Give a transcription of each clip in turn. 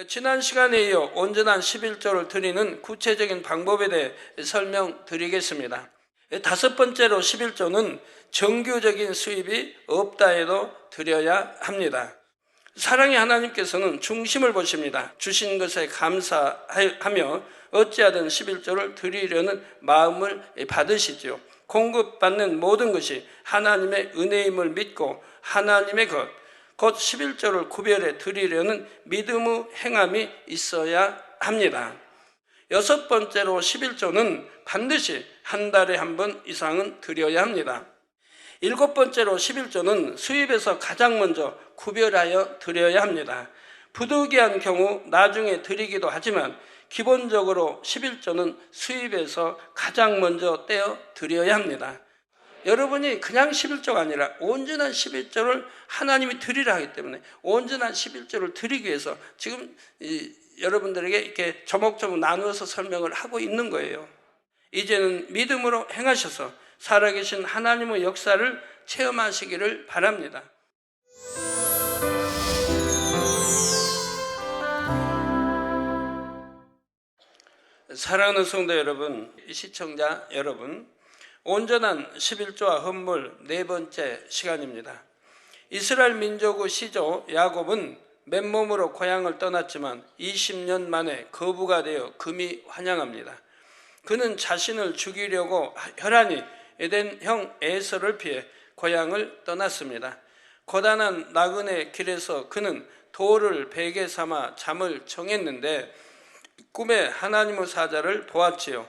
지난 시간에 이어 온전한 11조를 드리는 구체적인 방법에 대해 설명드리겠습니다. 다섯 번째로 11조는 정규적인 수입이 없다 해도 드려야 합니다. 사랑의 하나님께서는 중심을 보십니다. 주신 것에 감사하며 어찌하든 11조를 드리려는 마음을 받으시죠. 공급받는 모든 것이 하나님의 은혜임을 믿고 하나님의 곧 11조를 구별해 드리려는 믿음의 행함이 있어야 합니다. 여섯 번째로 11조는 반드시 한 달에 한 번 이상은 드려야 합니다. 일곱 번째로 11조는 수입에서 가장 먼저 구별하여 드려야 합니다. 부득이한 경우 나중에 드리기도 하지만 기본적으로 11조는 수입에서 가장 먼저 떼어 드려야 합니다. 여러분이 그냥 11조가 아니라 온전한 11조를 하나님이 드리라 하기 때문에 온전한 11조를 드리기 위해서 지금 여러분들에게 이렇게 조목조목 나누어서 설명을 하고 있는 거예요. 이제는 믿음으로 행하셔서 살아계신 하나님의 역사를 체험하시기를 바랍니다. 사랑하는 성도 여러분, 시청자 여러분, 온전한 11조와 헌물 네 번째 시간입니다. 이스라엘 민족의 시조 야곱은 맨몸으로 고향을 떠났지만 20년 만에 거부가 되어 금이 환영합니다. 그는 자신을 죽이려고 혈안이 된 형 에서를 피해 고향을 떠났습니다. 고단한 나그네 길에서 그는 돌을 베개 삼아 잠을 청했는데 꿈에 하나님의 사자를 보았지요.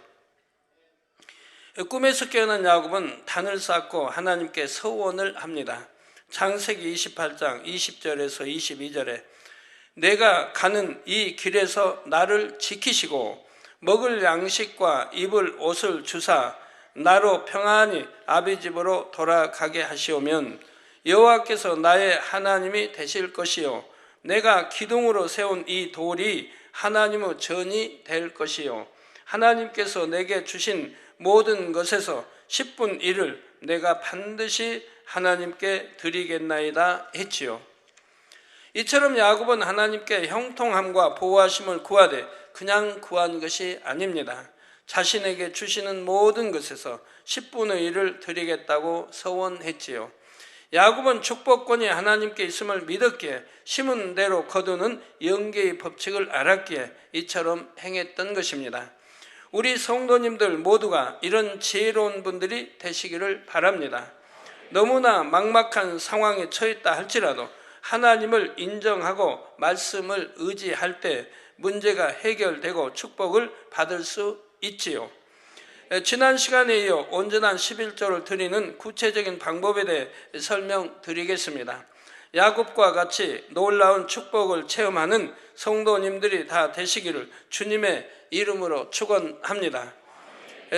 꿈에서 깨어난 야곱은 단을 쌓고 하나님께 서원을 합니다. 창세기 28장 20절에서 22절에 내가 가는 이 길에서 나를 지키시고 먹을 양식과 입을 옷을 주사 나로 평안히 아비 집으로 돌아가게 하시오면 여호와께서 나의 하나님이 되실 것이요 내가 기둥으로 세운 이 돌이 하나님의 전이 될 것이요 하나님께서 내게 주신 모든 것에서 10분 1을 내가 반드시 하나님께 드리겠나이다 했지요. 이처럼 야곱은 하나님께 형통함과 보호하심을 구하되 그냥 구한 것이 아닙니다. 자신에게 주시는 모든 것에서 10분의 1을 드리겠다고 서원했지요. 야곱은 축복권이 하나님께 있음을 믿었기에 심은 대로 거두는 영계의 법칙을 알았기에 이처럼 행했던 것입니다. 우리 성도님들 모두가 이런 지혜로운 분들이 되시기를 바랍니다. 너무나 막막한 상황에 처했다 할지라도 하나님을 인정하고 말씀을 의지할 때 문제가 해결되고 축복을 받을 수 있지요. 지난 시간에 이어 온전한 11조를 드리는 구체적인 방법에 대해 설명드리겠습니다. 야곱과 같이 놀라운 축복을 체험하는 성도님들이 다 되시기를 주님의 이름으로 축원합니다.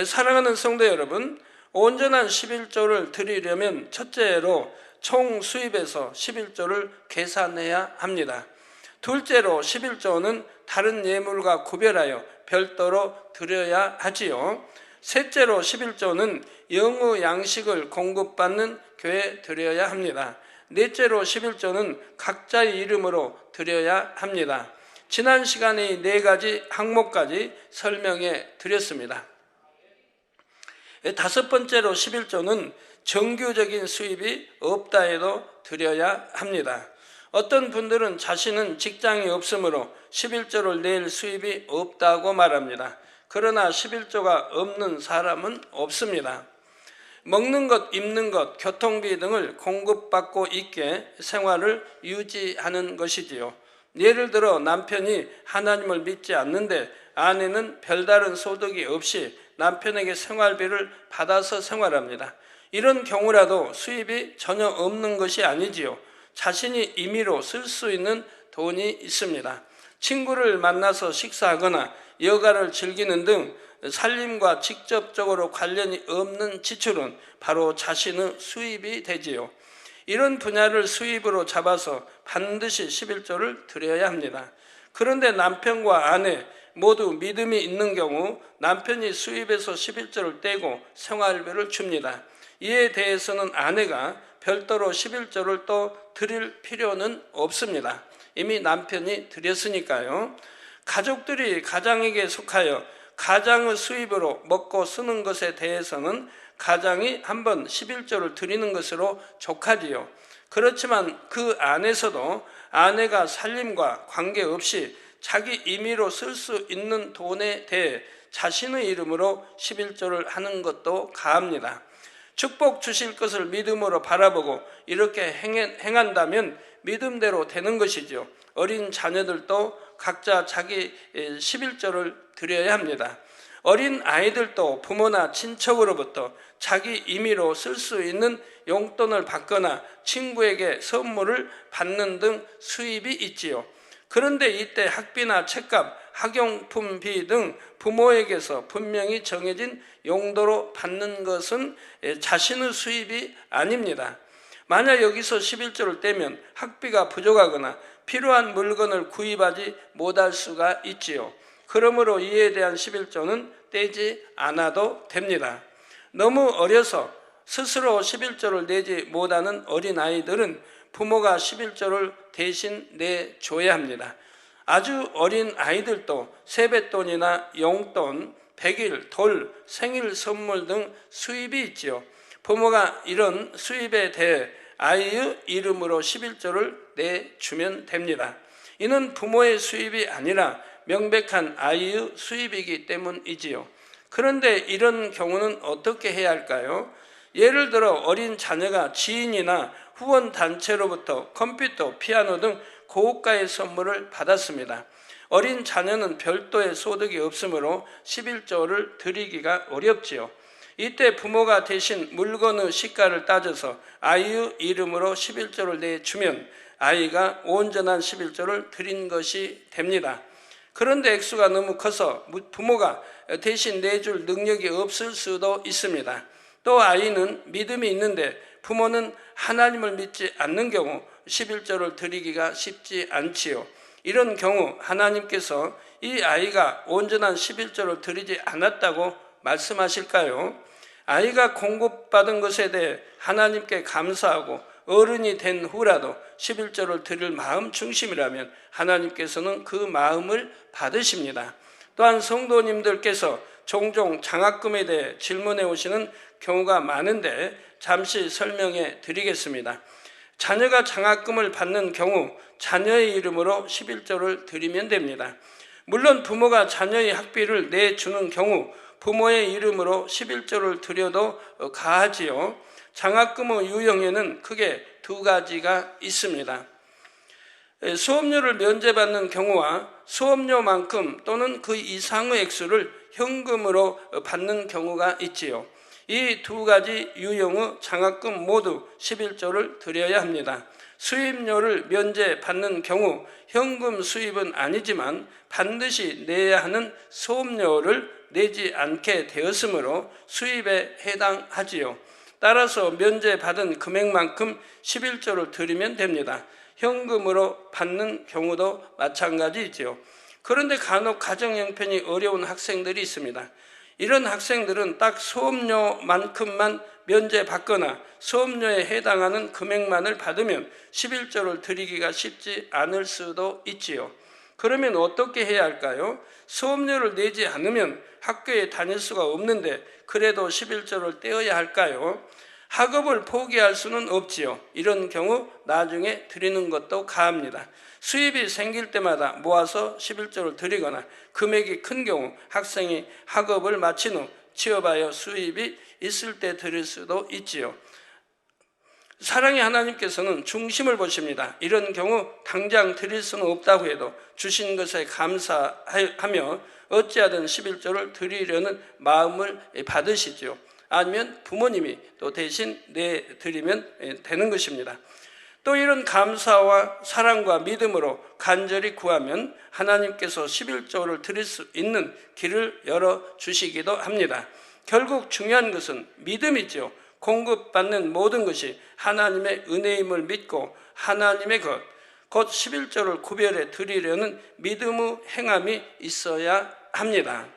사랑하는 성도 여러분, 온전한 11조를 드리려면 첫째로 총 수입에서 11조를 계산해야 합니다. 둘째로 11조는 다른 예물과 구별하여 별도로 드려야 하지요. 셋째로 11조는 영의 양식을 공급받는 교회에 드려야 합니다. 넷째로 11조는 각자의 이름으로 드려야 합니다. 지난 시간에 이 네 가지 항목까지 설명해 드렸습니다. 다섯 번째로 11조는 정규적인 수입이 없다 해도 드려야 합니다. 어떤 분들은 자신은 직장이 없으므로 11조를 낼 수입이 없다고 말합니다. 그러나 11조가 없는 사람은 없습니다. 먹는 것, 입는 것, 교통비 등을 공급받고 있게 생활을 유지하는 것이지요. 예를 들어 남편이 하나님을 믿지 않는데 아내는 별다른 소득이 없이 남편에게 생활비를 받아서 생활합니다. 이런 경우라도 수입이 전혀 없는 것이 아니지요. 자신이 임의로 쓸 수 있는 돈이 있습니다. 친구를 만나서 식사하거나 여가를 즐기는 등 살림과 직접적으로 관련이 없는 지출은 바로 자신의 수입이 되지요. 이런 분야를 수입으로 잡아서 반드시 11조를 드려야 합니다. 그런데 남편과 아내 모두 믿음이 있는 경우 남편이 수입에서 11조를 떼고 생활비를 줍니다. 이에 대해서는 아내가 별도로 11조를 또 드릴 필요는 없습니다. 이미 남편이 드렸으니까요. 가족들이 가장에게 속하여 가장의 수입으로 먹고 쓰는 것에 대해서는 가장이 한번 11조를 드리는 것으로 족하지요. 그렇지만 그 안에서도 아내가 살림과 관계없이 자기 임의로 쓸 수 있는 돈에 대해 자신의 이름으로 11조를 하는 것도 가합니다. 축복 주실 것을 믿음으로 바라보고 이렇게 행한다면 믿음대로 되는 것이죠. 어린 자녀들도 각자 자기 11조를 드려야 합니다. 어린 아이들도 부모나 친척으로부터 자기 임의로 쓸 수 있는 용돈을 받거나 친구에게 선물을 받는 등 수입이 있지요. 그런데 이때 학비나 책값, 학용품비 등 부모에게서 분명히 정해진 용도로 받는 것은 자신의 수입이 아닙니다. 만약 여기서 11조를 떼면 학비가 부족하거나 필요한 물건을 구입하지 못할 수가 있지요. 그러므로 이에 대한 11조는 떼지 않아도 됩니다. 너무 어려서 스스로 11조를 내지 못하는 어린아이들은 부모가 11조를 대신 내줘야 합니다. 아주 어린 아이들도 세뱃돈이나 용돈, 백일, 돌, 생일 선물 등 수입이 있지요. 부모가 이런 수입에 대해 아이의 이름으로 11조를 내주면 됩니다. 이는 부모의 수입이 아니라 명백한 아이의 수입이기 때문이지요. 그런데 이런 경우는 어떻게 해야 할까요? 예를 들어 어린 자녀가 지인이나 후원단체로부터 컴퓨터, 피아노 등 고가의 선물을 받았습니다. 어린 자녀는 별도의 소득이 없으므로 11조를 드리기가 어렵지요. 이때 부모가 대신 물건의 시가를 따져서 아이의 이름으로 11조를 내주면 아이가 온전한 11조를 드린 것이 됩니다. 그런데 액수가 너무 커서 부모가 대신 내줄 능력이 없을 수도 있습니다. 또 아이는 믿음이 있는데 부모는 하나님을 믿지 않는 경우 11조를 드리기가 쉽지 않지요. 이런 경우 하나님께서 이 아이가 온전한 11조를 드리지 않았다고 말씀하실까요? 아이가 공급받은 것에 대해 하나님께 감사하고 어른이 된 후라도 11조를 드릴 마음 중심이라면 하나님께서는 그 마음을 받으십니다. 또한 성도님들께서 종종 장학금에 대해 질문해 오시는 경우가 많은데 잠시 설명해 드리겠습니다. 자녀가 장학금을 받는 경우 자녀의 이름으로 11조를 드리면 됩니다. 물론 부모가 자녀의 학비를 내주는 경우 부모의 이름으로 11조를 드려도 가하지요. 장학금의 유형에는 크게 두 가지가 있습니다. 수업료를 면제받는 경우와 수업료만큼 또는 그 이상의 액수를 현금으로 받는 경우가 있지요. 이 두 가지 유형의 장학금 모두 11조를 드려야 합니다. 수입료를 면제받는 경우 현금 수입은 아니지만 반드시 내야 하는 수업료를 내지 않게 되었으므로 수입에 해당하지요. 따라서 면제받은 금액만큼 11조를 드리면 됩니다. 현금으로 받는 경우도 마찬가지이지요. 그런데 간혹 가정 형편이 어려운 학생들이 있습니다. 이런 학생들은 딱 수업료만큼만 면제받거나 수업료에 해당하는 금액만을 받으면 11조를 드리기가 쉽지 않을 수도 있지요. 그러면 어떻게 해야 할까요? 수업료를 내지 않으면 학교에 다닐 수가 없는데 그래도 11조를 떼어야 할까요? 학업을 포기할 수는 없지요. 이런 경우 나중에 드리는 것도 가합니다. 수입이 생길 때마다 모아서 11조를 드리거나 금액이 큰 경우 학생이 학업을 마친 후 취업하여 수입이 있을 때 드릴 수도 있지요. 사랑의 하나님께서는 중심을 보십니다. 이런 경우 당장 드릴 수는 없다고 해도 주신 것에 감사하며 어찌하든 11조를 드리려는 마음을 받으시죠. 아니면 부모님이 또 대신 내드리면 되는 것입니다. 또 이런 감사와 사랑과 믿음으로 간절히 구하면 하나님께서 11조를 드릴 수 있는 길을 열어주시기도 합니다. 결국 중요한 것은 믿음이죠. 공급받는 모든 것이 하나님의 은혜임을 믿고 하나님의 것, 곧 11조를 구별해 드리려는 믿음의 행함이 있어야 합니다.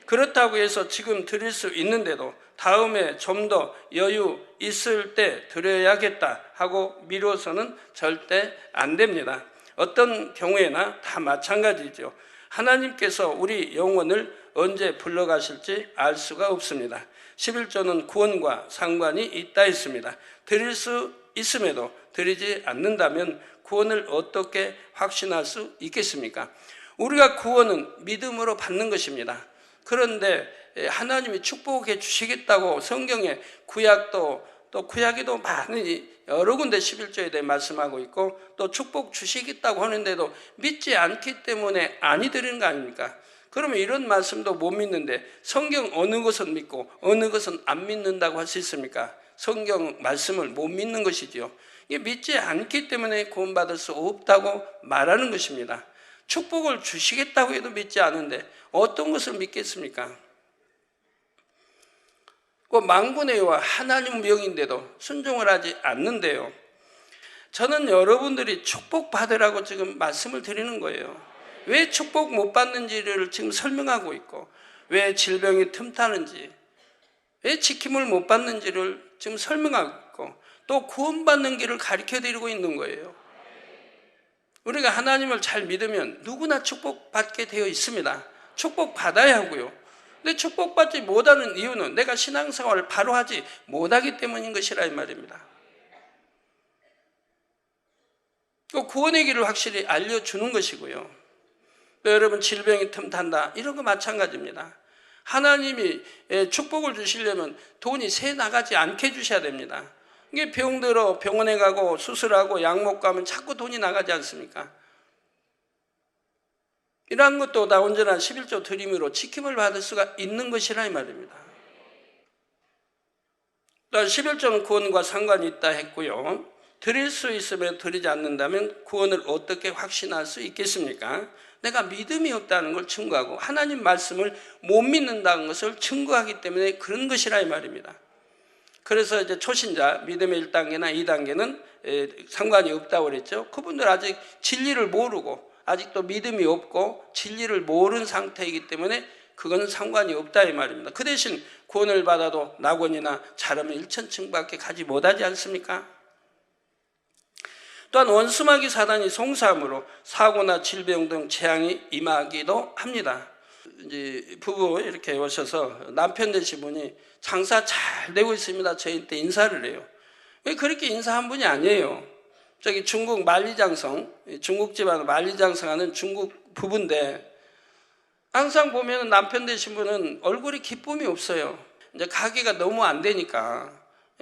그렇다고 해서 지금 드릴 수 있는데도 다음에 좀 더 여유 있을 때 드려야겠다 하고 미뤄서는 절대 안 됩니다. 어떤 경우에나 다 마찬가지죠. 하나님께서 우리 영혼을 언제 불러가실지 알 수가 없습니다. 11조는 구원과 상관이 있다 했습니다. 드릴 수 있음에도 드리지 않는다면 구원을 어떻게 확신할 수 있겠습니까? 우리가 구원은 믿음으로 받는 것입니다. 그런데 하나님이 축복해 주시겠다고 성경에 구약도 또 구약에도 많이 여러 군데 11조에 대해 말씀하고 있고 또 축복 주시겠다고 하는데도 믿지 않기 때문에 아니 드리는 거 아닙니까? 그러면 이런 말씀도 못 믿는데 성경 어느 것은 믿고 어느 것은 안 믿는다고 할 수 있습니까? 성경 말씀을 못 믿는 것이지요. 이게 믿지 않기 때문에 구원받을 수 없다고 말하는 것입니다. 축복을 주시겠다고 해도 믿지 않은데 어떤 것을 믿겠습니까? 그 만군의 여호와 하나님 명인데도 순종을 하지 않는데요. 저는 여러분들이 축복받으라고 지금 말씀을 드리는 거예요. 왜 축복 못 받는지를 지금 설명하고 있고 왜 질병이 틈타는지 왜 지킴을 못 받는지를 지금 설명하고 있고 또 구원받는 길을 가르쳐드리고 있는 거예요. 우리가 하나님을 잘 믿으면 누구나 축복받게 되어 있습니다. 축복받아야 하고요. 근데 축복받지 못하는 이유는 내가 신앙생활을 바로 하지 못하기 때문인 것이라 이 말입니다. 구원의 길을 확실히 알려주는 것이고요. 또 여러분 질병이 틈탄다 이런 거 마찬가지입니다. 하나님이 축복을 주시려면 돈이 새 나가지 않게 해주셔야 됩니다. 이게 병들어 병원에 가고 수술하고 약 먹고 하면 자꾸 돈이 나가지 않습니까? 이러한 것도 다 온전한 11조 드림으로 지킴을 받을 수가 있는 것이라 이 말입니다. 또 11조는 구원과 상관이 있다 했고요. 드릴 수 있으면 드리지 않는다면 구원을 어떻게 확신할 수 있겠습니까? 내가 믿음이 없다는 걸 증거하고 하나님 말씀을 못 믿는다는 것을 증거하기 때문에 그런 것이라 이 말입니다. 그래서 이제 초신자 믿음의 1단계나 2단계는 상관이 없다고 그랬죠. 그분들 아직 진리를 모르고 아직도 믿음이 없고 진리를 모르는 상태이기 때문에 그건 상관이 없다 이 말입니다. 그 대신 구원을 받아도 낙원이나 자르면 일천층밖에 가지 못하지 않습니까? 또한 원수마귀 사단이 송사함으로 사고나 질병 등 재앙이 임하기도 합니다. 이제 부부 이렇게 오셔서 남편 되신 분이 장사 잘 되고 있습니다. 저희한테 인사를 해요. 왜 그렇게 인사한 분이 아니에요. 저기 중국 만리장성, 중국 집안 만리장성하는 중국 부부인데 항상 보면 남편 되신 분은 얼굴이 기쁨이 없어요. 이제 가게가 너무 안 되니까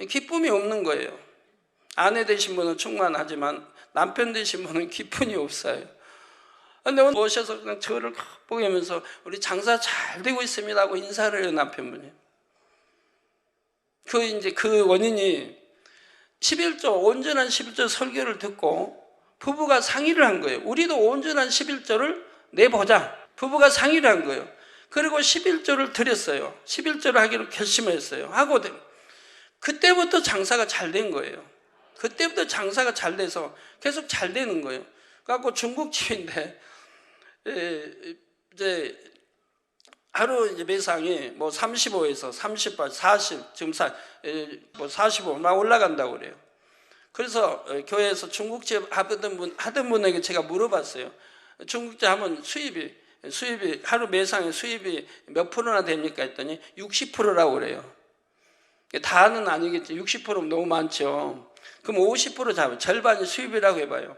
기쁨이 없는 거예요. 아내 되신 분은 충만하지만 남편 되신 분은 기쁨이 없어요. 근데 오늘 오셔서 그냥 저를 보면서 우리 장사 잘 되고 있습니다 하고 인사를 해요, 남편분이. 그 원인이 11조, 온전한 11조 설교를 듣고 부부가 상의를 한 거예요. 우리도 온전한 11조를 내보자. 부부가 상의를 한 거예요. 그리고 11조를 드렸어요. 11조를 하기로 결심을 했어요. 하고 그때부터 장사가 잘 된 거예요. 그때부터 장사가 잘 돼서 계속 잘 되는 거예요. 그래갖고 중국집인데 이제 하루 이제 매상이 뭐 35에서 30발, 40, 지금 45 막 올라간다고 그래요. 그래서 교회에서 중국집 하던 분에게 제가 물어봤어요. 중국집 하면 수입이 하루 매상의 수입이 몇 프로나 됩니까? 했더니 60%라고 그래요. 다는 아니겠지. 60%면 너무 많죠. 그럼 50% 잡아요. 절반이 수입이라고 해봐요.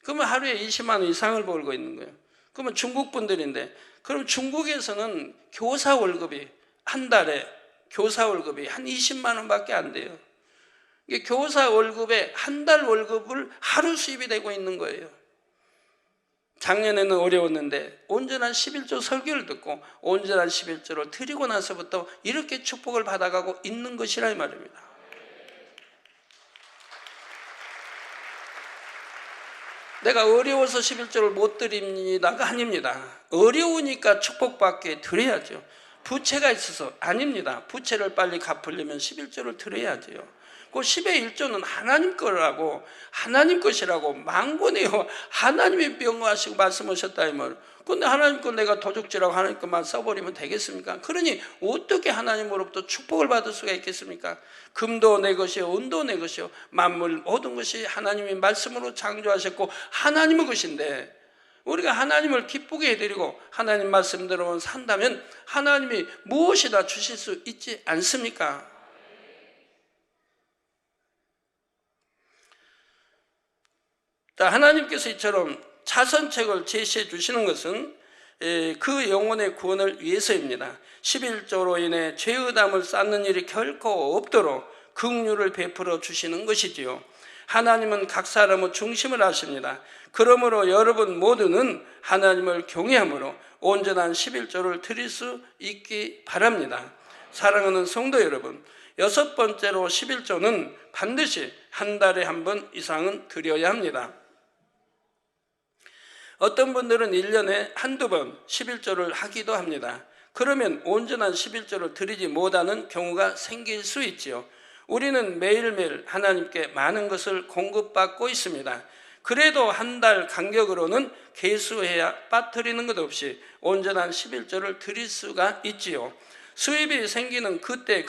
그러면 하루에 20만 원 이상을 벌고 있는 거예요. 그러면 중국 분들인데, 그럼 중국에서는 교사 월급이 한 달에 교사 월급이 한 20만 원밖에 안 돼요. 이게 교사 월급에 한 달 월급을 하루 수입이 되고 있는 거예요. 작년에는 어려웠는데 온전한 11조 설교를 듣고 온전한 11조를 드리고 나서부터 이렇게 축복을 받아가고 있는 것이라 이 말입니다. 내가 어려워서 11조를 못 드립니다가 아닙니다. 어려우니까 축복받게 드려야죠. 부채가 있어서 아닙니다. 부채를 빨리 갚으려면 11조를 드려야죠. 그 10의 1조는 하나님 거라고, 하나님 것이라고 망고네요. 하나님이 명하시고 말씀하셨다 이 말. 근데 하나님 거 내가 도적질하고 하나님 것만 써버리면 되겠습니까? 그러니 어떻게 하나님으로부터 축복을 받을 수가 있겠습니까? 금도 내 것이요 은도 내 것이요 만물 모든 것이 하나님의 말씀으로 창조하셨고 하나님의 것인데, 우리가 하나님을 기쁘게 해드리고 하나님 말씀대로 산다면 하나님이 무엇이나 주실 수 있지 않습니까? 하나님께서 이처럼 차선책을 제시해 주시는 것은 그 영혼의 구원을 위해서입니다. 11조로 인해 죄의담을 쌓는 일이 결코 없도록 긍휼을 베풀어 주시는 것이지요. 하나님은 각 사람의 중심을 아십니다. 그러므로 여러분 모두는 하나님을 경외함으로 온전한 11조를 드릴 수 있기 바랍니다. 사랑하는 성도 여러분, 6번째로 11조는 반드시 한 달에 한 번 이상은 드려야 합니다. 어떤 분들은 1년에 한두 번 11조를 하기도 합니다. 그러면 온전한 11조를 드리지 못하는 경우가 생길 수 있지요. 우리는 매일매일 하나님께 많은 것을 공급받고 있습니다. 그래도 한 달 간격으로는 개수해야 빠뜨리는 것 없이 온전한 11조를 드릴 수가 있지요. 수입이 생기는 그때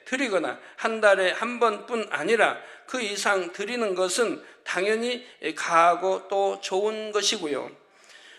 드리거나 한 달에 한 번뿐 아니라 그 이상 드리는 것은 당연히 가하고 또 좋은 것이고요.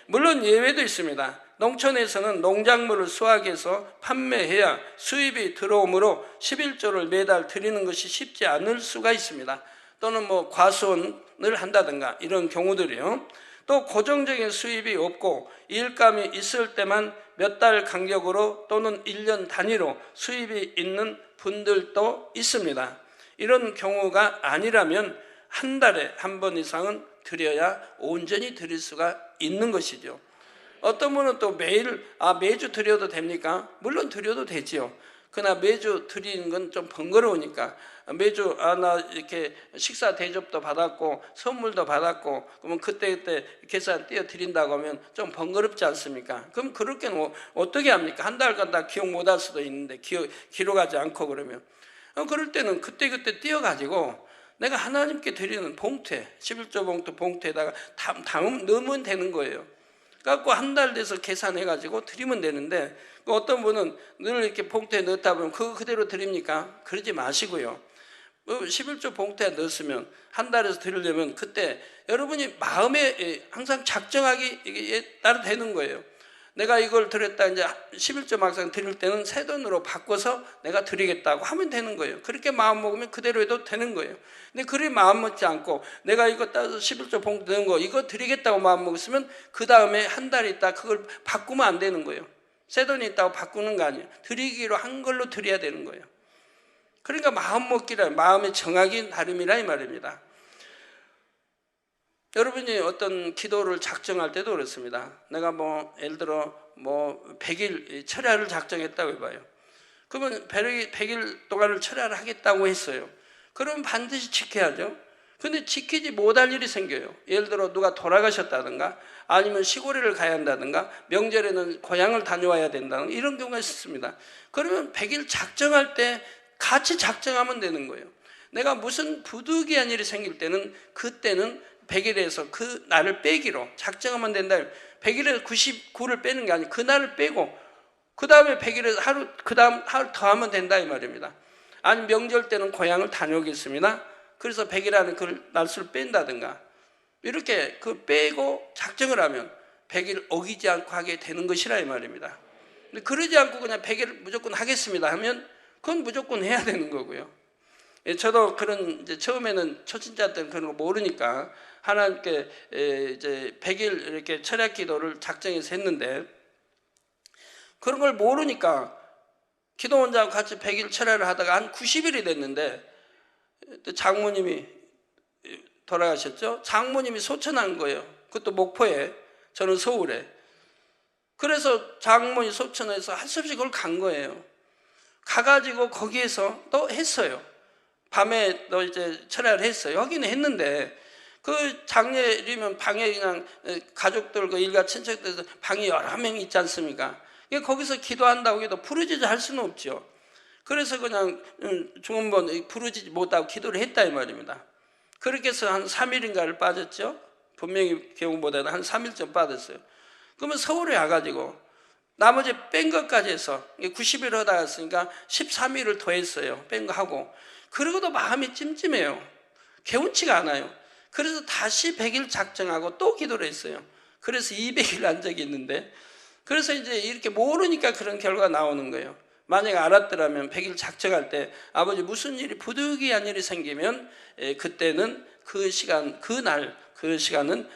물론 예외도 있습니다. 농촌에서는 농작물을 수확해서 판매해야 수입이 들어오므로 11조를 매달 드리는 것이 쉽지 않을 수가 있습니다. 또는 과수원을 한다든가 이런 경우들이요. 또 고정적인 수입이 없고 일감이 있을 때만 몇 달 간격으로 또는 1년 단위로 수입이 있는 분들도 있습니다. 이런 경우가 아니라면 한 달에 한 번 이상은 드려야 온전히 드릴 수가 있는 것이죠. 어떤 분은 또 매주 드려도 됩니까? 물론 드려도 되지요. 그러나 매주 드리는 건 좀 번거로우니까 매주 나 이렇게 식사 대접도 받았고 선물도 받았고 그러면 그때 계산 띄어 드린다고 하면 좀 번거롭지 않습니까? 그럼 그렇게 어떻게 합니까? 한 달간 다 기억 못할 수도 있는데 기록하지 않고 그러면 그럴 때는 그때 띄어가지고 내가 하나님께 드리는 봉투에 11조 봉투에다가 넣으면 되는 거예요. 그래갖고 한 달 돼서 계산해가지고 드리면 되는데, 어떤 분은 늘 이렇게 봉투에 넣다 보면 그거 그대로 드립니까? 그러지 마시고요. 11조 봉투에 넣었으면 한 달에서 드리려면 그때 여러분이 마음에 항상 작정하기 따라 되는 거예요. 내가 이걸 드렸다, 이제 11조 막상 드릴 때는 새 돈으로 바꿔서 내가 드리겠다고 하면 되는 거예요. 그렇게 마음 먹으면 그대로 해도 되는 거예요. 근데 그리 마음 먹지 않고 내가 이거 따서 11조 봉투 넣은 거 이거 드리겠다고 마음 먹었으면 그 다음에 한 달 있다 그걸 바꾸면 안 되는 거예요. 새 돈이 있다고 바꾸는 거 아니에요. 드리기로 한 걸로 드려야 되는 거예요. 그러니까 마음 먹기라, 마음의 정하기 나름이라 이 말입니다. 여러분이 어떤 기도를 작정할 때도 그렇습니다. 내가 예를 들어 100일 철야를 작정했다고 해봐요. 그러면 100일 동안을 철야를 하겠다고 했어요. 그러면 반드시 지켜야죠. 근데 지키지 못할 일이 생겨요. 예를 들어 누가 돌아가셨다든가 아니면 시골을 가야 한다든가 명절에는 고향을 다녀와야 된다든가 이런 경우가 있습니다. 그러면 100일 작정할 때 같이 작정하면 되는 거예요. 내가 무슨 부득이한 일이 생길 때는 그때는 100일에서 그 날을 빼기로 작정하면 된다. 100일에서 99를 빼는 게 아니고 그 날을 빼고 그 다음에 100일에서 그 다음 하루 더 하면 된다 이 말입니다. 아니 명절 때는 고향을 다녀오겠습니다. 그래서 100일하는 그 날수를 뺀다든가 이렇게 빼고 작정을 하면 100일 어기지 않고 하게 되는 것이라 이 말입니다. 근데 그러지 않고 그냥 100일 무조건 하겠습니다 하면 그건 무조건 해야 되는 거고요. 저도 이제 처음에는 초신자 때는 그런 거 모르니까 하나님께 이제 100일 이렇게 철야 기도를 작정해서 했는데 그런 걸 모르니까 기도원장하고 같이 100일 철야를 하다가 한 90일이 됐는데 장모님이 돌아가셨죠. 장모님이 소천한 거예요. 그것도 목포에, 저는 서울에. 그래서 장모님이 소천해서 할 수 없이 그걸 간 거예요. 가가지고 거기에서 또 했어요. 밤에 또 이제 철야를 했어요. 하긴 했는데 그 장례리면 방에 그냥 가족들과 일가 친척들 방이 여러 명 있지 않습니까? 거기서 기도한다고 해도 부르짖어 할 수는 없죠. 그래서 그냥 중원본 부르지 못하고 기도를 했다 이 말입니다. 그렇게 해서 한 3일인가를 빠졌죠. 분명히 경우보다는 한 3일쯤 빠졌어요. 그러면 서울에 와가지고 나머지 뺀 것까지 해서 90일 하다 갔으니까 13일을 더 했어요. 뺀 거 하고. 그러고도 마음이 찜찜해요. 개운치가 않아요. 그래서 다시 100일 작정하고 또 기도를 했어요. 그래서 200일 한 적이 있는데, 그래서 이제 이렇게 모르니까 그런 결과가 나오는 거예요. 만약에 알았더라면 100일 작정할 때 아버지 무슨 일이 부득이한 일이 생기면 그때는 그 시간, 그 시간은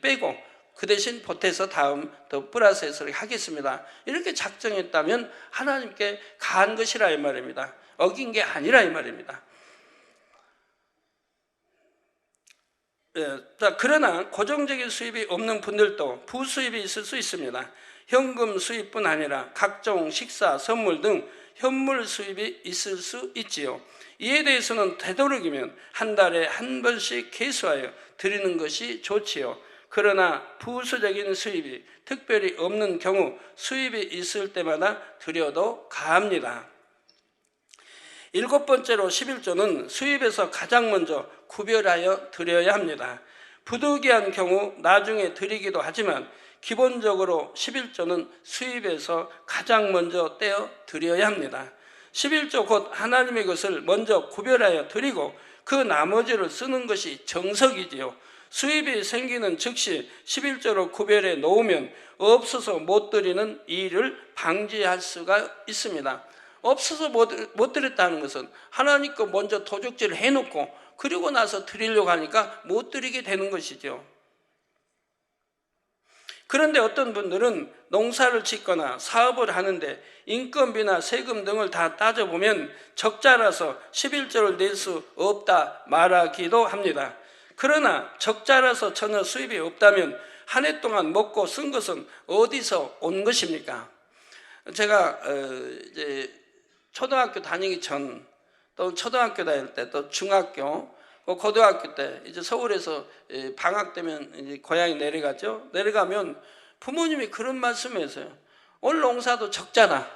빼고 그 대신 보태서 다음 더 플러스해서 하겠습니다. 이렇게 작정했다면 하나님께 가한 것이라 이 말입니다. 어긴 게 아니라 이 말입니다. 자, 그러나 고정적인 수입이 없는 분들도 부수입이 있을 수 있습니다. 현금 수입뿐 아니라 각종 식사, 선물 등 현물 수입이 있을 수 있지요. 이에 대해서는 되도록이면 한 달에 한 번씩 계수하여 드리는 것이 좋지요. 그러나 부수적인 수입이 특별히 없는 경우 수입이 있을 때마다 드려도 가합니다. 7번째로 11조는 수입에서 가장 먼저 구별하여 드려야 합니다. 부득이한 경우 나중에 드리기도 하지만 기본적으로 11조는 수입에서 가장 먼저 떼어 드려야 합니다. 11조 곧 하나님의 것을 먼저 구별하여 드리고 그 나머지를 쓰는 것이 정석이지요. 수입이 생기는 즉시 11조로 구별해 놓으면 없어서 못 드리는 일을 방지할 수가 있습니다. 없어서 못 드렸다는 것은 하나님 거 먼저 도적질을 해놓고 그리고 나서 드리려고 하니까 못 드리게 되는 것이죠. 그런데 어떤 분들은 농사를 짓거나 사업을 하는데 인건비나 세금 등을 다 따져보면 적자라서 11조를 낼 수 없다 말하기도 합니다. 그러나 적자라서 전혀 수입이 없다면 한 해 동안 먹고 쓴 것은 어디서 온 것입니까? 제가 이제 초등학교 다니기 전, 또 초등학교 다닐 때, 또 중학교, 고등학교 때 이제 서울에서 방학 되면 이제 고향에 내려가죠. 내려가면 부모님이 그런 말씀을 올 농사도 적잖아.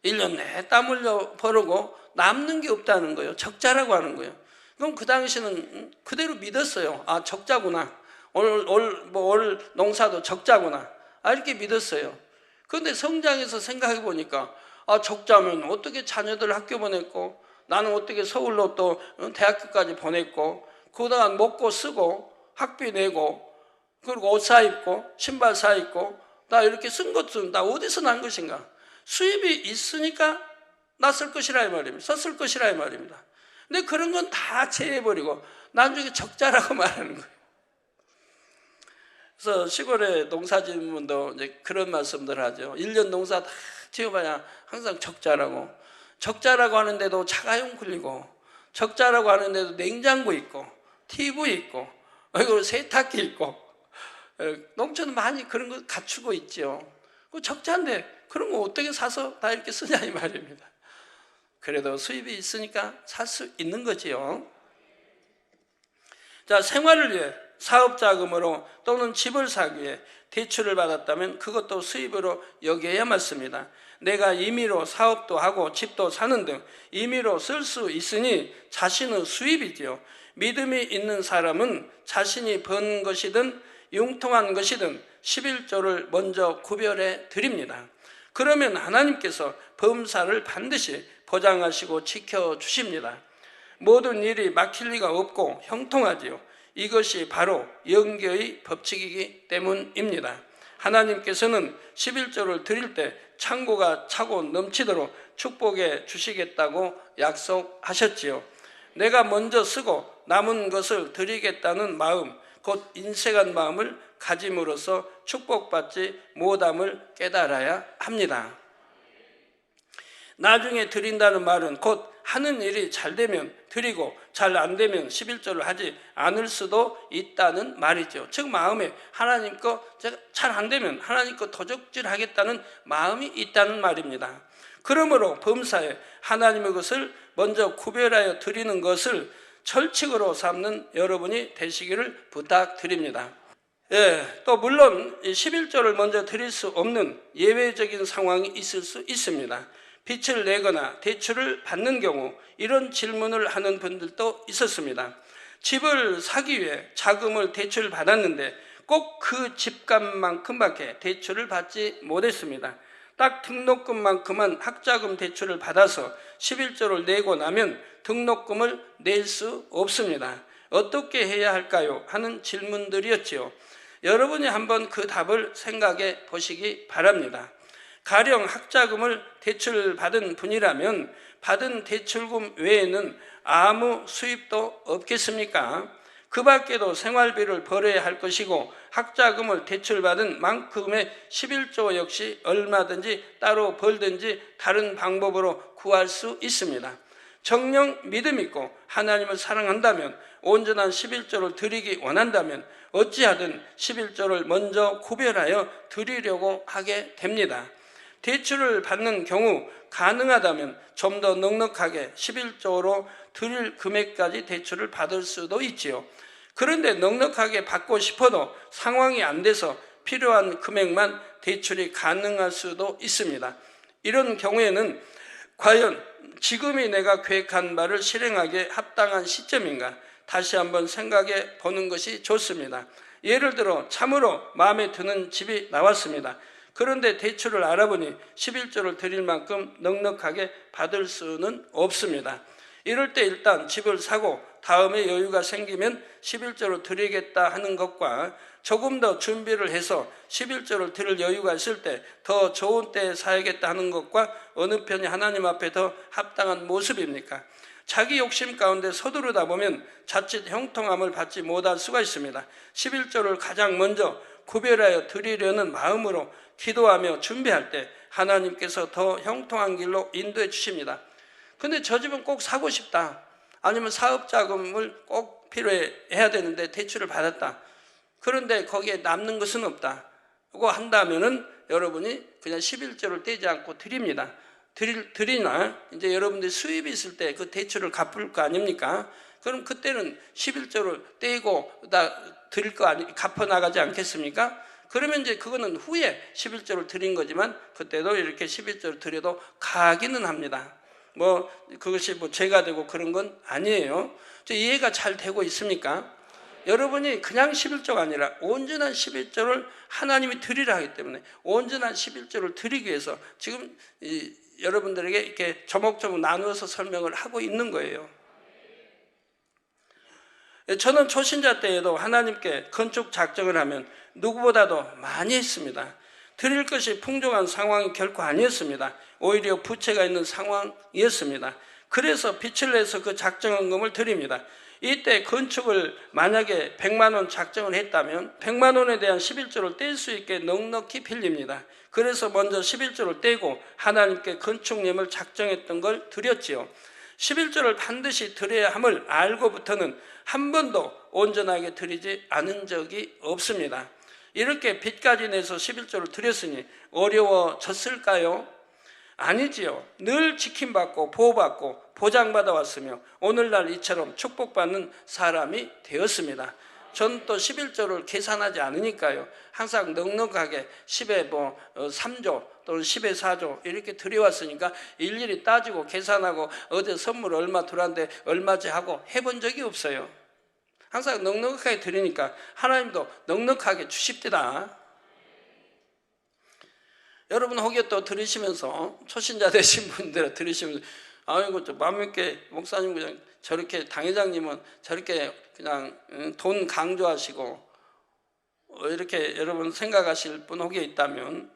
1년 내내 땀 흘려 벌고 남는 게 없다는 거예요. 적자라고 하는 거예요. 그럼 그 당시는 그대로 믿었어요. 아, 적자구나. 올 농사도 적자구나. 아, 이렇게 믿었어요. 그런데 성장해서 생각해 보니까 아, 적자면 어떻게 자녀들 학교 보냈고 나는 어떻게 서울로 또 대학교까지 보냈고 그동안 먹고 쓰고 학비 내고 그리고 옷 사 입고 신발 사 입고 나 이렇게 쓴 것은 나 어디서 난 것인가? 수입이 있으니까 났을 것이라 이 말입니다. 썼을 것이라 이 말입니다. 근데 그런 건 다 제해버리고 나중에 적자라고 말하는 거예요. 그래서 시골에 농사 지은 분도 이제 그런 말씀들 하죠. 1년 농사 다 지어봐야 항상 적자라고. 적자라고 하는데도 차가용 굴리고, 적자라고 하는데도 냉장고 있고, TV 있고, 그리고 세탁기 있고, 농촌은 많이 그런 거 갖추고 있죠. 그 적자인데 그런 거 어떻게 사서 다 이렇게 쓰냐 이 말입니다. 그래도 수입이 있으니까 살 수 있는 거지요. 자, 생활을 위해 사업자금으로 또는 집을 사기 위해 대출을 받았다면 그것도 수입으로 여겨야 맞습니다. 내가 임의로 사업도 하고 집도 사는 등 임의로 쓸 수 있으니 자신은 수입이지요. 믿음이 있는 사람은 자신이 번 것이든 융통한 것이든 11조를 먼저 구별해 드립니다. 그러면 하나님께서 범사를 반드시 보장하시고 지켜주십니다. 모든 일이 막힐 리가 없고 형통하지요. 이것이 바로 영계의 법칙이기 때문입니다. 하나님께서는 11조를 드릴 때 창고가 차고 넘치도록 축복해 주시겠다고 약속하셨지요. 내가 먼저 쓰고 남은 것을 드리겠다는 마음, 곧 인색한 마음을 가짐으로써 축복받지 못함을 깨달아야 합니다. 나중에 드린다는 말은 곧 하는 일이 잘 되면 드리고 잘 안 되면 11조를 하지 않을 수도 있다는 말이죠. 즉 마음에 하나님 거 잘 안 되면 하나님 거 도적질 하겠다는 마음이 있다는 말입니다. 그러므로 범사에 하나님의 것을 먼저 구별하여 드리는 것을 철칙으로 삼는 여러분이 되시기를 부탁드립니다. 또 물론 11조를 먼저 드릴 수 없는 예외적인 상황이 있을 수 있습니다. 빚을 내거나 대출을 받는 경우 이런 질문을 하는 분들도 있었습니다. 집을 사기 위해 자금을 대출을 받았는데 꼭 그 집값만큼밖에 대출을 받지 못했습니다. 딱 등록금만큼만 학자금 대출을 받아서 11조를 내고 나면 등록금을 낼 수 없습니다. 어떻게 해야 할까요? 하는 질문들이었지요. 여러분이 한번 그 답을 생각해 보시기 바랍니다. 가령 학자금을 대출받은 분이라면 받은 대출금 외에는 아무 수입도 없겠습니까? 그 밖에도 생활비를 벌어야 할 것이고 학자금을 대출받은 만큼의 11조 역시 얼마든지 따로 벌든지 다른 방법으로 구할 수 있습니다. 정녕 믿음 있고 하나님을 사랑한다면 온전한 11조를 드리기 원한다면 어찌하든 11조를 먼저 구별하여 드리려고 하게 됩니다. 대출을 받는 경우 가능하다면 좀 더 넉넉하게 11조로 드릴 금액까지 대출을 받을 수도 있지요. 그런데 넉넉하게 받고 싶어도 상황이 안 돼서 필요한 금액만 대출이 가능할 수도 있습니다. 이런 경우에는 과연 지금이 내가 계획한 바를 실행하기에 합당한 시점인가? 다시 한번 생각해 보는 것이 좋습니다. 예를 들어 참으로 마음에 드는 집이 나왔습니다. 그런데 대출을 알아보니 11조를 드릴 만큼 넉넉하게 받을 수는 없습니다. 이럴 때 일단 집을 사고 다음에 여유가 생기면 11조를 드리겠다 하는 것과 조금 더 준비를 해서 11조를 드릴 여유가 있을 때 더 좋은 때에 사야겠다 하는 것과 어느 편이 하나님 앞에 더 합당한 모습입니까? 자기 욕심 가운데 서두르다 보면 자칫 형통함을 받지 못할 수가 있습니다. 11조를 가장 먼저 구별하여 드리려는 마음으로 기도하며 준비할 때 하나님께서 더 형통한 길로 인도해 주십니다. 근데 저 집은 꼭 사고 싶다. 아니면 사업자금을 꼭 필요해야 되는데 대출을 받았다. 그런데 거기에 남는 것은 없다. 그거 한다면은 여러분이 그냥 11조를 떼지 않고 드립니다. 드리나 이제 여러분들이 수입이 있을 때 그 대출을 갚을 거 아닙니까? 그럼 그때는 11조를 떼고 드릴 거 갚아 나가지 않겠습니까? 그러면 이제 그거는 후에 11조를 드린 거지만 그때도 이렇게 11조를 드려도 가기는 합니다. 그것이 죄가 되고 그런 건 아니에요. 이해가 잘 되고 있습니까? 여러분이 그냥 11조가 아니라 온전한 11조를 하나님이 드리라 하기 때문에 온전한 11조를 드리기 위해서 지금 여러분들에게 이렇게 조목조목 나누어서 설명을 하고 있는 거예요. 저는 초신자 때에도 하나님께 건축 작정을 하면 누구보다도 많이 했습니다. 드릴 것이 풍족한 상황이 결코 아니었습니다. 오히려 부채가 있는 상황이었습니다. 그래서 빚을 내서 그 작정헌금을 드립니다. 이때 건축을 만약에 100만 원 작정을 했다면 100만 원에 대한 11조를 뗄 수 있게 넉넉히 빌립니다. 그래서 먼저 11조를 떼고 하나님께 건축념을 작정했던 걸 드렸지요. 11조를 반드시 드려야 함을 알고부터는 한 번도 온전하게 드리지 않은 적이 없습니다. 이렇게 빚까지 내서 11조를 드렸으니 어려워졌을까요? 아니지요. 늘 지킴받고 보호받고 보장받아 왔으며 오늘날 이처럼 축복받는 사람이 되었습니다. 전 또 11조를 계산하지 않으니까요. 항상 넉넉하게 10에 3조 또는 10에 4조 이렇게 드려왔으니까 일일이 따지고 계산하고 어제 선물 얼마 들어왔는데 얼마지 하고 해본 적이 없어요. 항상 넉넉하게 드리니까 하나님도 넉넉하게 주십니다. 여러분 혹여 또 들으시면서 초신자 되신 분들 들으시면서 아이고 마음있게 목사님 그냥 저렇게 당회장님은 저렇게 그냥 돈 강조하시고 이렇게 여러분 생각하실 분 혹여 있다면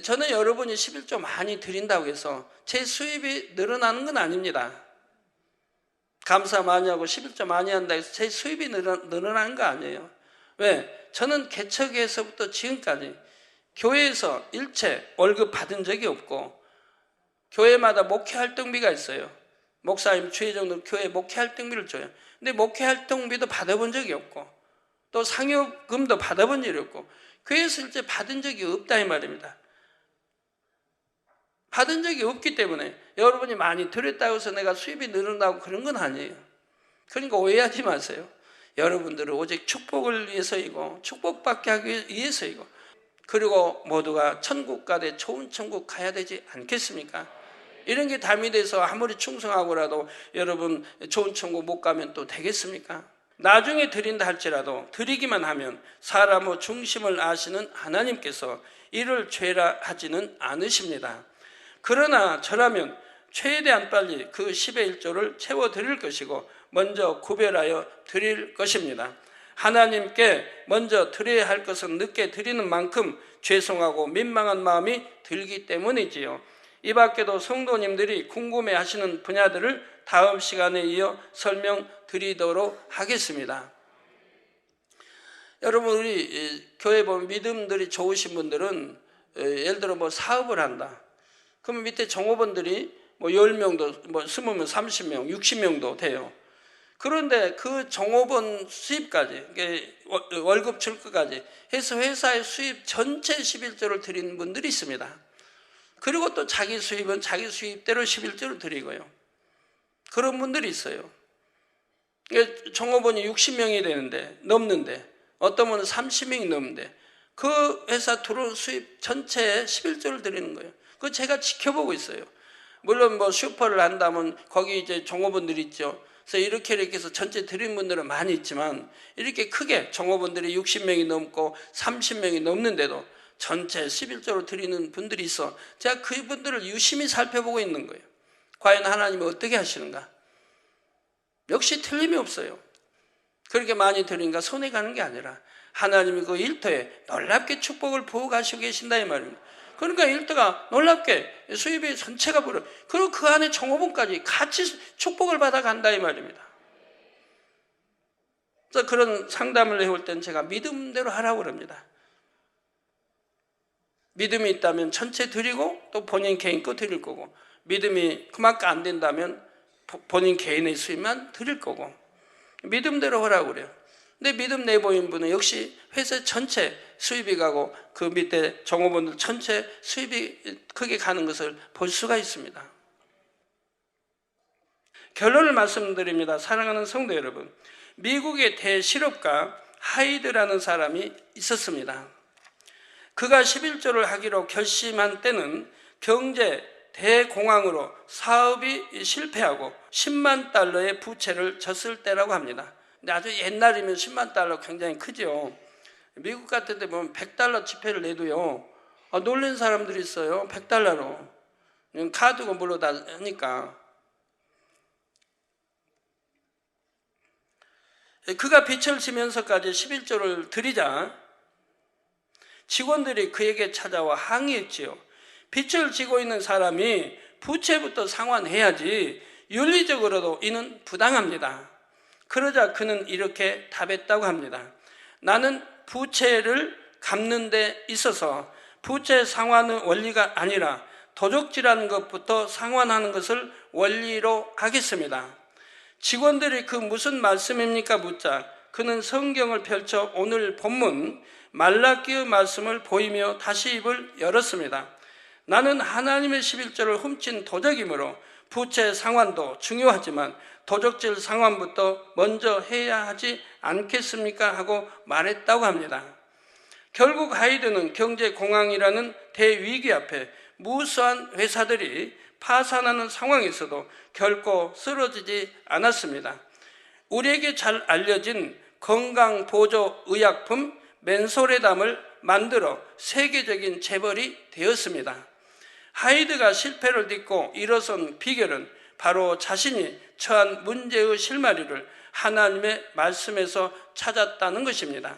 저는 여러분이 11조 많이 드린다고 해서 제 수입이 늘어나는 건 아닙니다. 감사 많이 하고 11조 많이 한다고 해서 제 수입이 늘어나는 거 아니에요. 왜? 저는 개척에서부터 지금까지 교회에서 일체 월급 받은 적이 없고 교회마다 목회활동비가 있어요. 목사님 주의정도 교회 목회활동비를 줘요. 근데 목회활동비도 받아본 적이 없고 또 상여금도 받아본 적이 없고 교회에서 일체 받은 적이 없다 이 말입니다. 받은 적이 없기 때문에 여러분이 많이 드렸다고 해서 내가 수입이 늘어나고 그런 건 아니에요. 그러니까 오해하지 마세요. 여러분들은 오직 축복을 위해서이고 축복받게 하기 위해서이고 그리고 모두가 천국 가되 좋은 천국 가야 되지 않겠습니까? 이런 게 담이 돼서 아무리 충성하고라도 여러분 좋은 천국 못 가면 또 되겠습니까? 나중에 드린다 할지라도 드리기만 하면 사람의 중심을 아시는 하나님께서 이를 죄라 하지는 않으십니다. 그러나 저라면 최대한 빨리 그 10의 1조를 채워드릴 것이고 먼저 구별하여 드릴 것입니다. 하나님께 먼저 드려야 할 것은 늦게 드리는 만큼 죄송하고 민망한 마음이 들기 때문이지요. 이 밖에도 성도님들이 궁금해하시는 분야들을 다음 시간에 이어 설명드리도록 하겠습니다. 여러분, 우리 교회 보면 믿음들이 좋으신 분들은 예를 들어 뭐 사업을 한다. 그러면 밑에 종업원들이 뭐 10명도, 뭐 20명, 30명, 60명도 돼요. 그런데 그 종업원 수입까지, 월급 줄 것까지 해서 회사의 수입 전체 11조를 드리는 분들이 있습니다. 그리고 또 자기 수입은 자기 수입대로 11조를 드리고요. 그런 분들이 있어요. 종업원이 60명이 되는데, 넘는데, 어떤 분은 30명이 넘는데, 그 회사 들어온 수입 전체에 11조를 드리는 거예요. 그거 제가 지켜보고 있어요. 물론 뭐 슈퍼를 한다면 거기 이제 종업원들이 있죠. 그래서 이렇게 해서 전체 드린 분들은 많이 있지만 이렇게 크게 종업원들이 60명이 넘고 30명이 넘는데도 전체 11조로 드리는 분들이 있어. 제가 그분들을 유심히 살펴보고 있는 거예요. 과연 하나님이 어떻게 하시는가? 역시 틀림이 없어요. 그렇게 많이 드리니까 손해 가는 게 아니라 하나님이 그 일터에 놀랍게 축복을 부어가시고 계신다 이 말입니다. 그러니까 일터가 놀랍게 수입이 전체가 불어. 그리고 그 안에 종업원까지 같이 축복을 받아간다 이 말입니다. 그래서 그런 상담을 해올 때는 제가 믿음대로 하라고 그럽니다. 믿음이 있다면 전체 드리고 또 본인 개인 거 드릴 거고, 믿음이 그만큼 안 된다면 본인 개인의 수입만 드릴 거고, 믿음대로 하라고 그래요. 근데 믿음 내보인 분은 역시 회사 전체 수입이 가고 그 밑에 종업원들 전체 수입이 크게 가는 것을 볼 수가 있습니다. 결론을 말씀드립니다. 사랑하는 성도 여러분, 미국의 대실업가 하이드라는 사람이 있었습니다. 그가 11조를 하기로 결심한 때는 경제 대공황으로 사업이 실패하고 10만 달러의 부채를 졌을 때라고 합니다. 근데 아주 옛날이면 10만 달러 굉장히 크죠. 미국 같은 데 보면 100달러 지폐를 내도요, 놀란 사람들이 있어요. 100달러로. 카드가 물로 다 하니까. 그가 빚을 지면서까지 11조를 드리자 직원들이 그에게 찾아와 항의했지요. 빚을 지고 있는 사람이 부채부터 상환해야지 윤리적으로도 이는 부당합니다. 그러자 그는 이렇게 답했다고 합니다. 나는 부채를 갚는 데 있어서 부채 상환의 원리가 아니라 도적질하는 것부터 상환하는 것을 원리로 하겠습니다. 직원들이 그 무슨 말씀입니까 묻자 그는 성경을 펼쳐 오늘 본문 말라기의 말씀을 보이며 다시 입을 열었습니다. 나는 하나님의 11조를 훔친 도적이므로 부채 상환도 중요하지만 도적질 상환부터 먼저 해야 하지 않겠습니까? 하고 말했다고 합니다. 결국 하이드는 경제공황이라는 대위기 앞에 무수한 회사들이 파산하는 상황에서도 결코 쓰러지지 않았습니다. 우리에게 잘 알려진 건강보조의약품 맨소레담을 만들어 세계적인 재벌이 되었습니다. 하이드가 실패를 딛고 일어선 비결은 바로 자신이 처한 문제의 실마리를 하나님의 말씀에서 찾았다는 것입니다.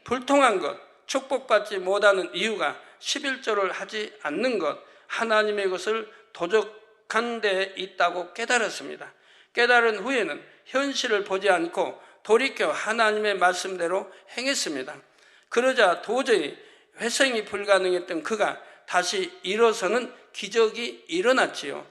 불통한 것, 축복받지 못하는 이유가 11조를 하지 않는 것, 하나님의 것을 도적한 데 있다고 깨달았습니다. 깨달은 후에는 현실을 보지 않고 돌이켜 하나님의 말씀대로 행했습니다. 그러자 도저히 회생이 불가능했던 그가 다시 일어서는 기적이 일어났지요.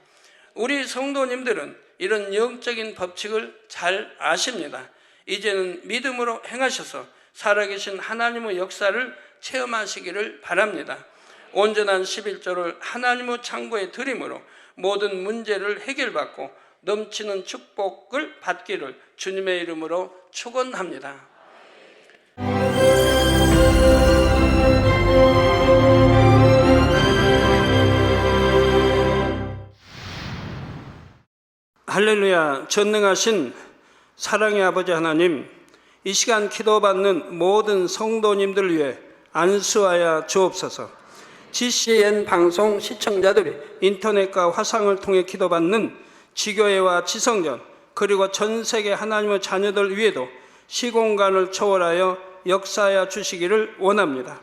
우리 성도님들은 이런 영적인 법칙을 잘 아십니다. 이제는 믿음으로 행하셔서 살아계신 하나님의 역사를 체험하시기를 바랍니다. 온전한 11조를 하나님의 창고에 드림으로 모든 문제를 해결받고 넘치는 축복을 받기를 주님의 이름으로 축원합니다. 할렐루야. 전능하신 사랑의 아버지 하나님, 이 시간 기도받는 모든 성도님들 위해 안수하여 주옵소서. GCN 방송 시청자들이 인터넷과 화상을 통해 기도받는 지교회와 지성전, 그리고 전 세계 하나님의 자녀들 위에도 시공간을 초월하여 역사하여 주시기를 원합니다.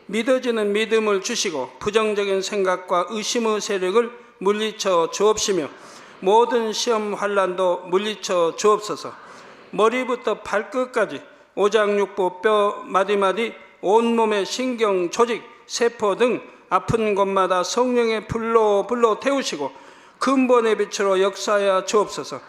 믿어지는 믿음을 주시고 부정적인 생각과 의심의 세력을 물리쳐 주옵시며 모든 시험 환난도 물리쳐 주옵소서. 머리부터 발끝까지 오장육부 뼈 마디마디 온몸의 신경 조직 세포 등 아픈 곳마다 성령의 불로 태우시고 근본의 빛으로 역사하여 주옵소서.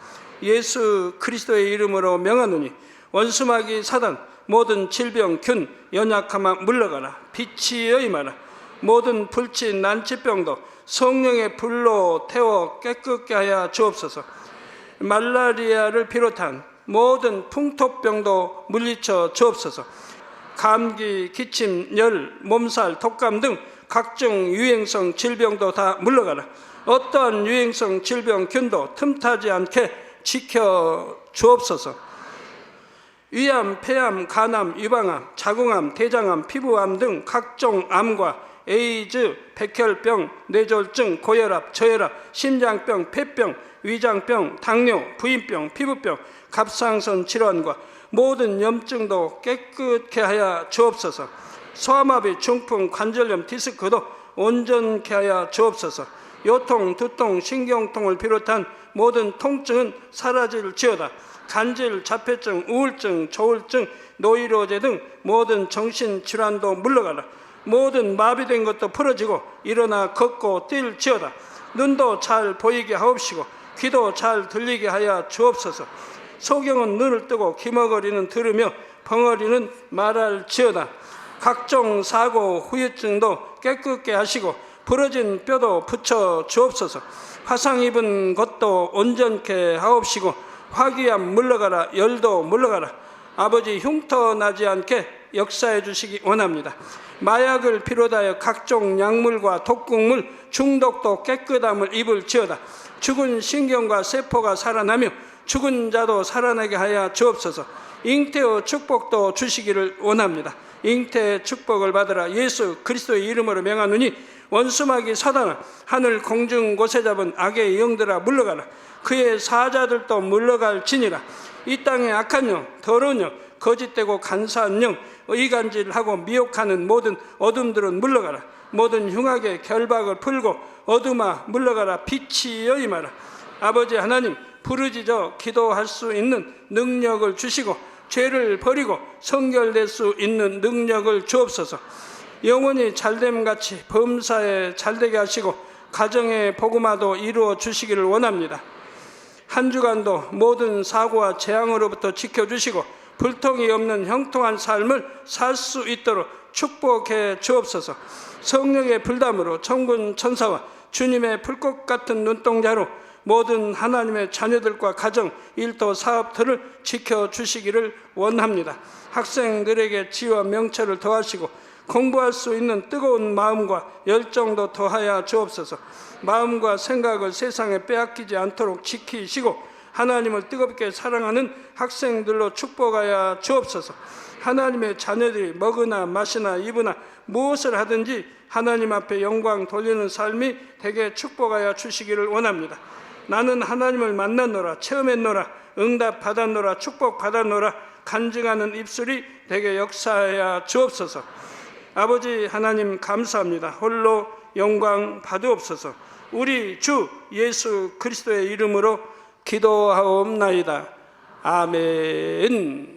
예수 그리스도의 이름으로 명하노니 원수마귀 사단 모든 질병 균 연약함아 물러가라. 빛이여 임하라. 모든 불치 난치병도 성령의 불로 태워 깨끗게 하여 주옵소서. 말라리아를 비롯한 모든 풍토병도 물리쳐 주옵소서. 감기, 기침, 열, 몸살, 독감 등 각종 유행성 질병도 다 물러가라. 어떠한 유행성 질병 균도 틈타지 않게 지켜 주옵소서. 위암, 폐암, 간암, 유방암, 자궁암, 대장암, 피부암 등 각종 암과 에이즈, 백혈병, 뇌졸중, 고혈압, 저혈압, 심장병, 폐병, 위장병, 당뇨, 부인병, 피부병, 갑상선 질환과 모든 염증도 깨끗게 하여 주옵소서. 소아마비, 중풍, 관절염, 디스크도 온전케 하여 주옵소서. 요통, 두통, 신경통을 비롯한 모든 통증은 사라질지어다. 간질, 자폐증, 우울증, 조울증, 노이로제 등 모든 정신질환도 물러가라. 모든 마비된 것도 풀어지고 일어나 걷고 뛸지어다. 눈도 잘 보이게 하옵시고 귀도 잘 들리게 하여 주옵소서. 소경은 눈을 뜨고 기머거리는 들으며 벙어리는 말할지어다. 각종 사고, 후유증도 깨끗게 하시고 부러진 뼈도 붙여 주옵소서. 화상 입은 것도 온전케 하옵시고 화기암 물러가라. 열도 물러가라. 아버지 흉터 나지 않게 역사해 주시기 원합니다. 마약을 비롯하여 각종 약물과 독극물 중독도 깨끗함을 입을지어다. 죽은 신경과 세포가 살아나며 죽은 자도 살아나게 하여 주옵소서. 잉태의 축복도 주시기를 원합니다. 잉태의 축복을 받으라. 예수 그리스도의 이름으로 명하노니 원수마귀 사단아 하늘 공중 곳에 잡은 악의 영들아 물러가라. 그의 사자들도 물러갈지니라. 이 땅의 악한 영, 더러운 영, 거짓되고 간사한 영, 의간질하고 미혹하는 모든 어둠들은 물러가라. 모든 흉악의 결박을 풀고 어둠아 물러가라. 빛이여 임하라. 아버지 하나님, 부르짖어 기도할 수 있는 능력을 주시고 죄를 버리고 성결될 수 있는 능력을 주옵소서. 영원히 잘됨같이 범사에 잘되게 하시고 가정의 복음화도 이루어 주시기를 원합니다. 한 주간도 모든 사고와 재앙으로부터 지켜주시고 불통이 없는 형통한 삶을 살 수 있도록 축복해 주옵소서. 성령의 불담으로 천군 천사와 주님의 불꽃 같은 눈동자로 모든 하나님의 자녀들과 가정, 일도, 사업들을 지켜주시기를 원합니다. 학생들에게 지혜와 명철을 더하시고 공부할 수 있는 뜨거운 마음과 열정도 더하여 주옵소서. 마음과 생각을 세상에 빼앗기지 않도록 지키시고 하나님을 뜨겁게 사랑하는 학생들로 축복하여 주옵소서. 하나님의 자녀들이 먹으나 마시나 입으나 무엇을 하든지 하나님 앞에 영광 돌리는 삶이 되게 축복하여 주시기를 원합니다. 나는 하나님을 만났노라, 체험했노라, 응답 받았노라, 축복 받았노라 간증하는 입술이 되게 역사하여 주옵소서. 아버지 하나님 감사합니다. 홀로 영광 받으옵소서. 우리 주 예수 그리스도의 이름으로 기도하옵나이다. 아멘.